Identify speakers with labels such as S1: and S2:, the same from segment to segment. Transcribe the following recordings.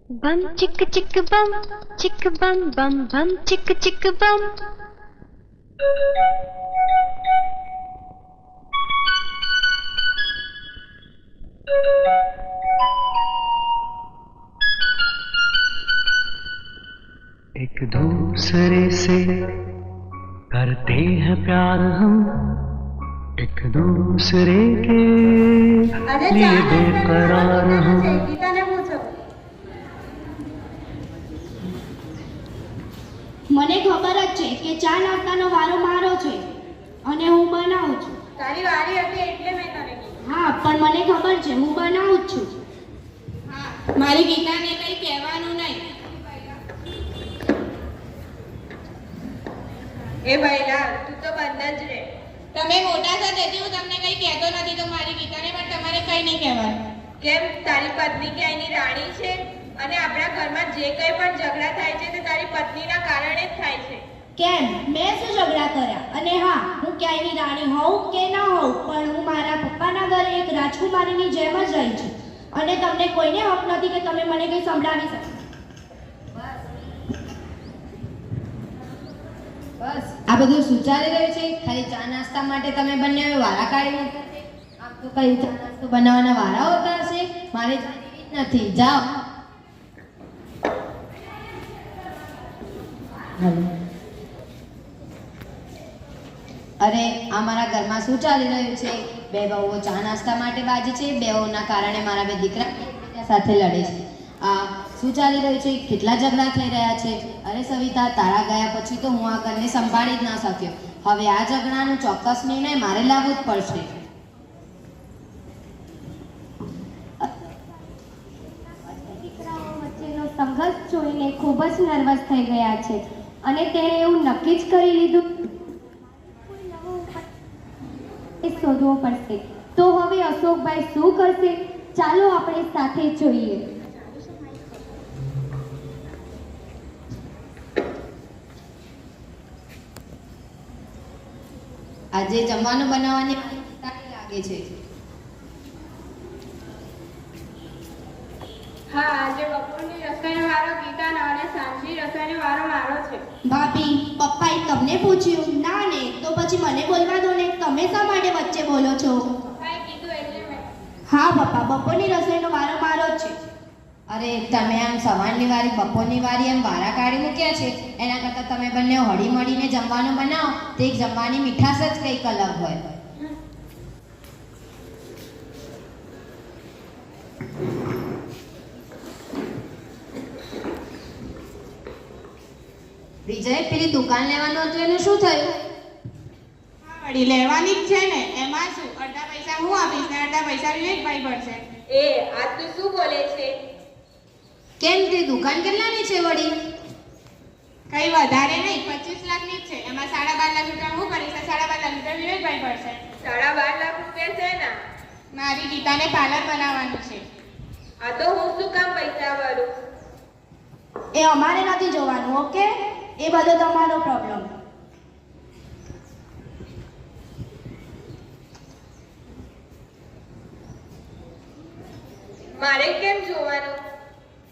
S1: Bum chick bum bum bum chick bum.
S2: एक दूसरे से करते हैं प्यार हम, एक दूसरे के लिए बेकरार हम.
S3: મને ખબર જ છે કે ચા નાસ્તાનો વારો મારો છે અને હું બનાવું છું.
S4: તારી વારી હતી એટલે મેં તને કીધું.
S3: હા, પણ મને ખબર છે હું બનાવું જ છું.
S4: હા, મારી ગીતાને કંઈ કહેવાનું નહીં. એ ભાઈલા, તું તો બંધ જ રહે. તમે મોટા છો તેથી હું તમને કંઈ કહેતો નથી, તો મારી ગીતાને પણ તમારે કંઈ નહીં કહેવાનું. કેમ, તારી પત્ની ક્યાંયની રાણી છે અને આપણા ઘરમાં જે કંઈ પણ ઝઘડા થાય છે તે તારી પત્નીના કારણે જ થાય છે.
S3: કેમ, મેં શું ઝઘડા કર્યા? અને હા, હું ક્યાંયની રાણી હોઉં કે ના હોઉં, પણ હું મારા પપ્પાના ઘરે એક રાજકુમારીની જેમ જ રહી છું અને તમને કોઈને હક નથી કે તમે મને કંઈ સંભળાવી શકો.
S5: બસ આ બધું શું ચાલી રહ્યું છે? ખાલી ચા નાસ્તા માટે તમે બંને વારા કાઢી મૂક્યા છે. આમ તો કઈ ચા નાસ્તો બનાવવાના વારા હોતા હશે? મારે જવાની જ નથી. જાઓ. અરે, આ મારા ઘરમાં શું ચાલી રહ્યું છે? બે વહુઓ ચા નાસ્તા માટે બાજી છે. બે વહુના કારણે મારા બે દીકરા એકબીજા સાથે લડે છે. આ શું ચાલી રહ્યું છે? કેટલા ઝઘડા થઈ રહ્યા છે? અરે સવિતા, તારા ગયા પછી તો હું આ ઘરને સંભાળી જ ના શક્યો. હવે આ ઝઘડાનો ચોક્કસ નિર્ણય મારે લાવવો જ પડશે.
S3: દીકરાઓ વચ્ચેનો સંઘર્ષ જોઈને ખૂબ જ નર્વસ થઈ ગયા છે અને તેણે એવું નક્કી જ કરી લીધું શોધવો પડશે. તો હવે અશોકભાઈ શું કરશે? ચાલો આપણે સાથે જોઈએ.
S5: આજે જમવાનું બનાવવાની તારી લાગે છે.
S4: હા, આજે બપોરની રસોઈનો વારો ગીતાનો અને સાંજની રસોઈનો વારો મારો છે.
S3: ભાભી, પપ્પાએ તમને પૂછ્યું? ના ને, તો પછી મને બોલવા દો ને. તમે શા માટે વચ્ચે બોલો છો?
S4: પપ્પાએ કીધું એટલે મેં.
S3: હા પપ્પા, બપોરની રસોઈનો વારો મારો જ છે.
S5: અરે, તમે આમ સવારની વારી બપોરની વારી એમ વારા કાઢી મૂક્યા છે. એના કરતાં તમે બંને હળી મળીને જમવાનું બનાવો તો એક જમવાની મીઠાશ જ કંઈક અલગ હોય. વિજય, પેલી દુકાન લેવાનું હતું એનું શું થયું?
S4: હા વળી, લેવાની જ છે ને, એમાં શું? અડધા પૈસા હું આપીશ ને અડધા પૈસા વિવેકભાઈ ભરશે. એ આ તું શું બોલે છે?
S5: કેમ, તે દુકાન કેટલાની છે વળી?
S4: કઈ વધારે નહીં, 25 લાખની જ છે. એમાં 12.5 લાખ રૂપિયા હું ભરીશ, 12.5 લાખ રૂપિયા વિવેકભાઈ ભરશે. 12.5 લાખ રૂપિયા છે ને? મારી ગીતાને પાર્લર બનાવવાનું છે. આ તો હું શું કામ પૈસા ભરું?
S3: એ અમારે નથી જોવાનું, ઓકે? એ બધો તમારો પ્રોબ્લેમ.
S4: મારે કેમ જોવાનું?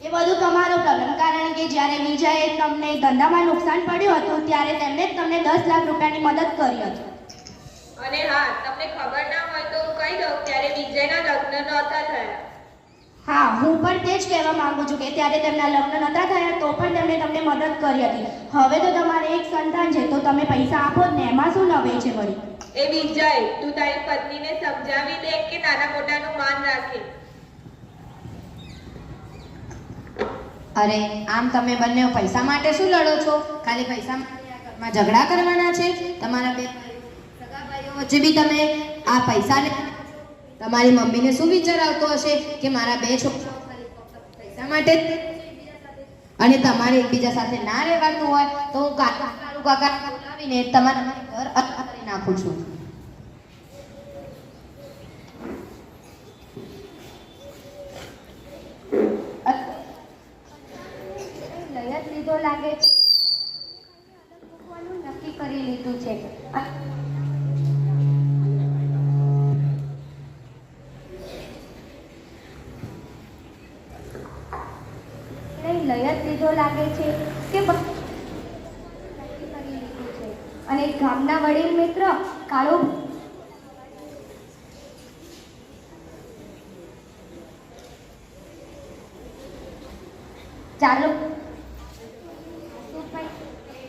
S3: એ બધું તમારો પ્રોબ્લેમ, કારણ કે જ્યારે વિજયે તમને ધંધામાં નુકસાન પડ્યું હતું ત્યારે તેમણે જ તમને 10 લાખ રૂપિયાની મદદ કરી હતી.
S4: અને હા, તમને ખબર ના હોય તો હું કહી દઉં, ત્યારે વિજયના લગ્ન નહોતા થયા.
S3: હા, હું પણ તે જ કહેવા માંગુ છું કે ત્યારે તેમના લગ્ન નહોતા થયા તો પણ તેમણે તમને મદદ કરી હતી. હવે તો તમારે એક સંતાન છે તો તમે પૈસા આપો જ ને, એમાં શું નવે છે વળી?
S4: એ વિજય, તું તારી પત્નીને સમજાવી દે કે નાના મોટાનું માન રાખે.
S5: અરે, આમ તમે બંને પૈસા માટે શું લડો છો? ખાલી પૈસા માટે આ ઘરમાં ઝઘડા કરવાના છે? તમારા બે સગા ભાઈઓ વચ્ચે બી તમે આ પૈસા લે. તમારી મમ્મીને શું વિચાર આવતો હશે કે મારા બે છોકરાઓ પૈસા માટે અને તમારે એકબીજા સાથે ના રહેવાતું હોય તો હું કાકા બોલાવીને તમારા ઘર અલગ કરી નાખું છું.
S3: લઈ જ લીધો લાગે છે. નક્કી કરી લીધું છે. નિર્ણય લઈ જ લીધો લાગે છે કે અને ગામના વડીલ મિત્ર કાળો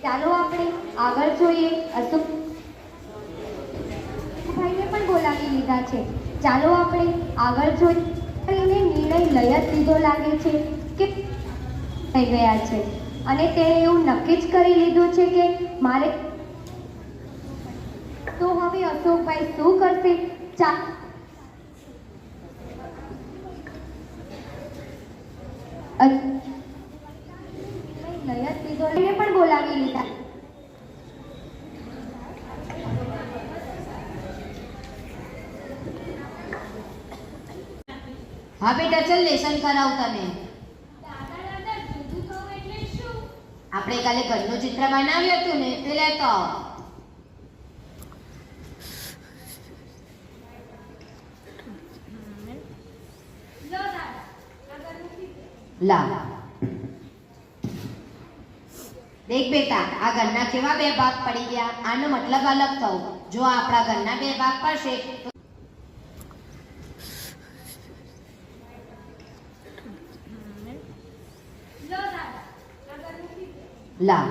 S3: ચાલો આપણે આગળ જોઈએ. અશોકભાઈને પણ બોલાવી લીધા છે. ચાલો આપણે આગળ જોઈએ. નિર્ણય લઈ જ લીધો લાગે છે કે થઈ ગયા છે અને તેણે એવું નક્કી જ કરી લીધું છે કે મારે તો હવે અશોકભાઈ શું કરશે? પણ બોલાવી લીધા.
S5: હા બેટા, ચલ લેસન કરાવું તને. આપણે કાલે ઘરનું ચિત્ર બનાવ્યું હતું ને, તે લેતો આવ. લા દેખ બેટા, આ ઘરના કેવા બે ભાગ પડી ગયા. આનો મતલબ અલગ થયો. જો આપણા ઘરના બે ભાગ પડશે તો લા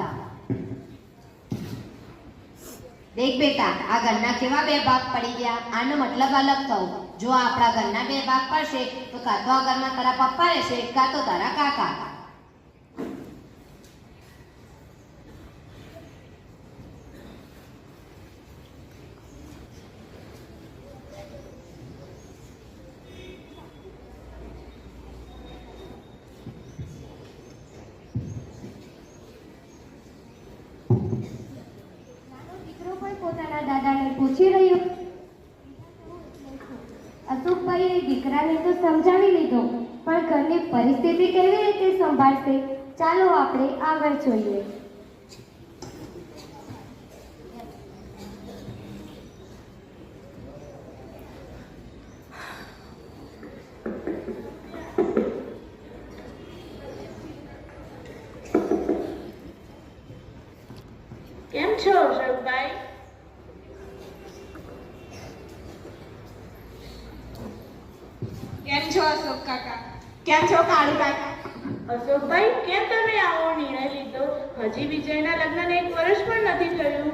S5: દેખ બેટા, આ ઘરના કેવા બે ભાગ પડી ગયા. આનો મતલબ અલગ થયો. જો આપણા ઘરના બે ભાગ પડશે તો કાં તો આ ઘરમાં તારા પપ્પા રહેશે, કાં તો તારા કાકા.
S3: દીકરો પણ પોતાના દાદાને પૂછી રહ્યો. અશોકભાઈએ દીકરાને તો સમજાવી લીધો, પણ ઘરની પરિસ્થિતિ કેવી રીતે સંભાળશે? ચાલો આપણે આગળ જોઈએ.
S4: કેમ છો અશોકભાઈ? કેમ છો અશોક કાકા? કેમ છો કાળુ કાકા? અશોકભાઈ, કેમ તમે આવો નિર્ણય લીધો? હજી વિજયના લગ્નને 1 વર્ષ પણ નથી થયું.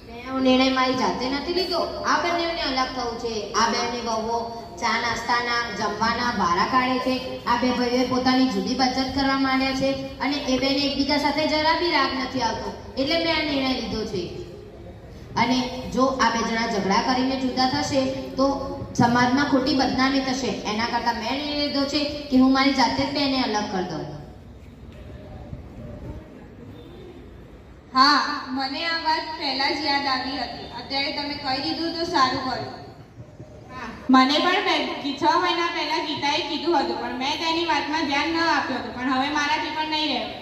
S5: મેં નિર્ણય મારી જાતે નથી લીધો. આ બંનેને અલગ થવું છે. આ બેની વહુઓ ચા નાસ્તાના જમવાના ભાડા કાઢે છે. આ બે ભાઈઓએ પોતાની જુદી બચત કરવા માંડ્યા છે અને એ બેને એકબીજા સાથે જરા બી રાગ નથી આવતો. એટલે મેં આ નિર્ણય લીધો છે. અને જો આ બે જણા ઝઘડા કરીને જુદા થશે તો સમાજમાં ખોટી બદનામી થશે. એના કરતાં મેં નિર્ણય લીધો છે કે હું મારી જાતે જ બેને અલગ કરી દઉં.
S4: હા, મને આ વાત પહેલા જ યાદ આવી હતી. અત્યારે તમે કહી દીધું તો સારું કર્યું. મને પણ 6 મહિના પહેલા ગીતાએ કીધું હતું, પણ મેં તેની વાતમાં ધ્યાન ન આપ્યું હતું. પણ હવે મારાથી પણ નહીં રહેવું.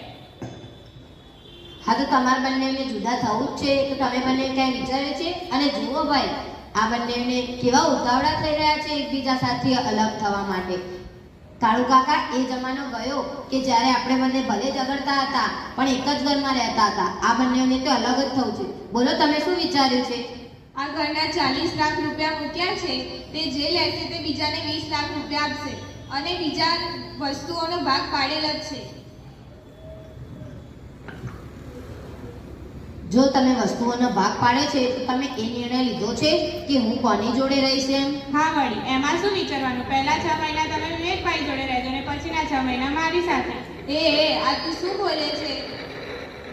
S5: હા, તો તમારા બંનેને જુદા થવું જ છે તો તમે બંને ક્યાંય વિચારે છે? અને જુઓ ભાઈ, આ બંનેને કેવા ઉતાવળા થઈ રહ્યા છે એકબીજા સાથે અલગ થવા માટે. કાળુ કાકા, એ જમાનો ગયો કે જ્યારે આપણે બંને ભલે ઝઘડતા હતા પણ એક જ ઘરમાં રહેતા હતા. આ બંનેને તો અલગ જ થવું છે. બોલો, તમે શું વિચાર્યું છે?
S4: આ ઘરના 40 લાખ રૂપિયા મૂક્યા છે, તે જે લેશે તે બીજાને 20 લાખ રૂપિયા આપશે અને બીજા વસ્તુઓનો ભાગ પાડેલ જ છે.
S5: જો તમે વસ્તુઓનો ભાગ પાડે છે તો તમે એ નિર્ણય લીધો છે કે હું કોની જોડે રહીશ એમ?
S4: હા વળી, એમાં શું વિચારવાનું? પહેલા 6 મહિના તમે વિવેકભાઈ જોડે રહેજો અને પછીના 6 મહિના મારી સાથે. આ તું શું બોલે છે?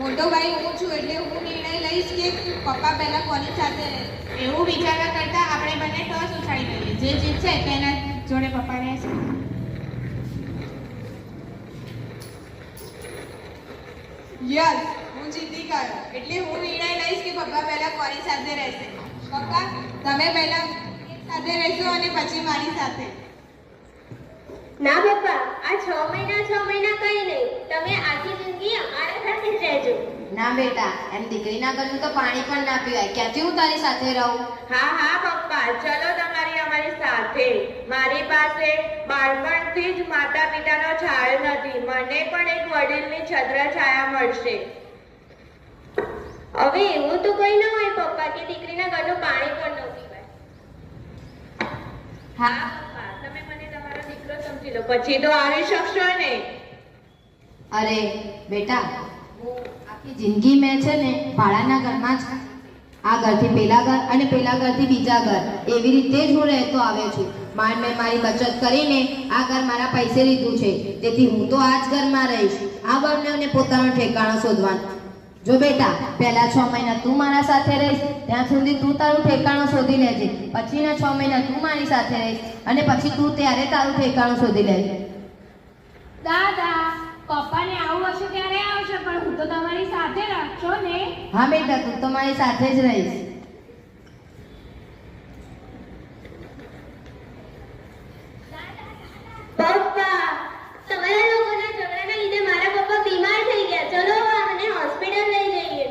S4: મોટો ભાઈ હું છું એટલે હું નિર્ણય લઈશ કે પપ્પા પહેલા કોની સાથે રહે. એવું વિચારવા કરતાં આપણે બંને ટોસ ઉછાળી દઈએ. જે જીતશે તેના જોડે પપ્પા રહેશે. યસ, હું જીતી ગયો એટલે હું નિર્ણય લઈશ કે પપ્પા પહેલા કોની સાથે રહેશે. પપ્પા, તમે પહેલા સાથે રહેશો અને પછી મારી સાથે.
S6: ના પપ્પા, આ 6 મહિના કઈ નહીં. તમે આખી જિંદગી અમારા સાથે જ રહેજો.
S5: ના બેટા, એમ દીકરીના ઘરનું તો પાણી પણ ના પીવાય. ક્યાંથી હું તારી સાથે રહું?
S4: હા હા પપ્પા, ચલો તમારી અમારી સાથે. મારી પાસે બાળપણથી જ માતા પિતાનો છાળ નથી. મને પણ એક વડીલની છત્રછાયા મળશે.
S6: હવે એવું તો કઈ ના હોય પપ્પા કે દીકરીના ઘરનું પાણી પણ ન પીવાય.
S4: હા પપ્પા, તમે મને તમારો દીકરો સમજી લો, પછી તો આવી શકશો ને.
S5: અરે બેટા, આખી જિંદગી મેં છે ને ભાડાના ઘરમાં જ આ ઘરથી પેલા ઘર અને પેલા ઘરથી બીજા ઘર એવી રીતે જ હું રહેતો આવ્યો છું. મેં મારી બચત કરીને આ ઘર મારા પૈસે લીધું છે, તેથી હું તો આ જ ઘરમાં રહીશ. આ બંનેને પોતાનો ઠેકાણો શોધવાનું. જો બેટા, પહેલા 6 મહિના તું મારા સાથે રહીશ, ત્યાં સુધી તું તારું ઠેકાણો શોધી લેજે. પછીના 6 મહિના તું મારી સાથે રહીશ અને પછી તું ત્યારે તારું ઠેકાણો શોધી લેજે.
S3: દાદા, પપ્પાને આવું હશે ત્યારે આવશે, પણ હું તો તમારી સાથે રાખશો ને?
S5: હા બેટા, તું તો મારી સાથે જ રહીશ.
S6: પપ્પા, તમારા લોકોના ઝઘડાના લીધે મારા પપ્પા બીમાર થઈ ગયા. ચલો આને હોસ્પિટલ લઈ જઈએ.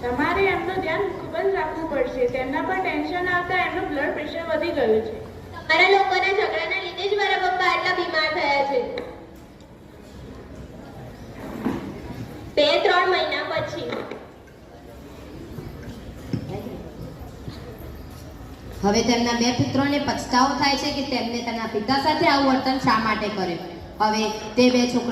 S4: તમારે એમનું ધ્યાન ખૂબ જ રાખવું પડશે. તેમના પર ટેન્શન આવતા એમનું બ્લડ પ્રેશર વધી ગયું છે.
S6: તમારા લોકોના ઝઘડાના લીધે જ મારા પપ્પા આટલા બીમાર થયા છે. 2-3 મહિના પછી.
S5: હવે તેમના 2 પુત્રોને પછતાવો થાય છે કે તેમને તેના પિતા સાથે આવું વર્તન શા માટે કર્યું. હવે તે 2 છોકરા